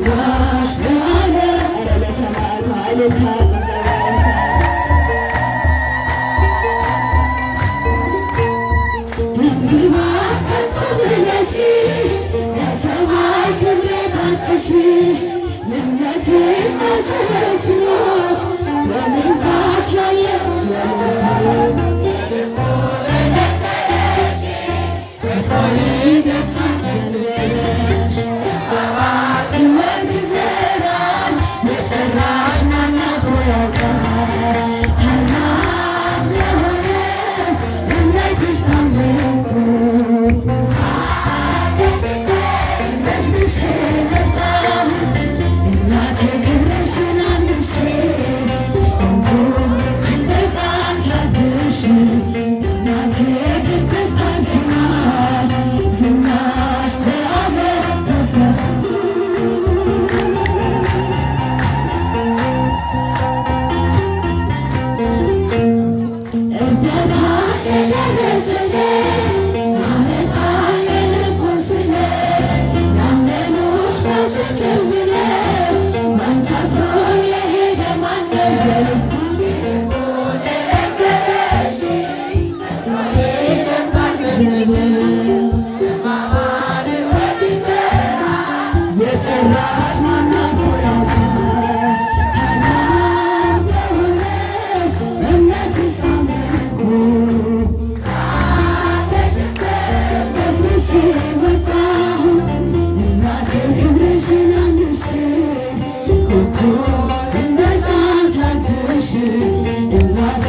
ዝናሽ ለዓለም ኧረ ለሰማዕቷ እልልታ ጭብጨባ ይንሳል። ደምግባት ከቶ ብለሽ ለሰማይ ክብረ ታትሽ የእምነቴ መሰረት ፍኖት በምልጃሽ ላይ ፈጣሪ ደርሳት ዘንበለሽ ሕይወት ይዘራል የጠራሽ ማን አፍሮ ያውቃል ታላቅ የሆነ እምነትሽ ታምኩ በስንሽ መጣሁ እናቴ ክብርሽን አንግሼ እንኩ እንደዛን ታድሽ እናቴ ቅድስት አርሴማ ዝናሽ ለዓለም ተሰማ እርዳታሽ የደረሰለት ያመጣ የልቡን ስለት ያመኑሽ ፈውስሽ ቅርብ ነው ባንቺ አፍሮ የሄደ ማንም ከልቡ የጠራሽ ማን አፍሮ ያውቃል ታላቅ የሆነ እምነትሽ ታምኩ በስምሽ ወጣሁ እናቴ ክብርሽን አንግሼ እኮ እንደ ሕፃን ታድሽ እናቴ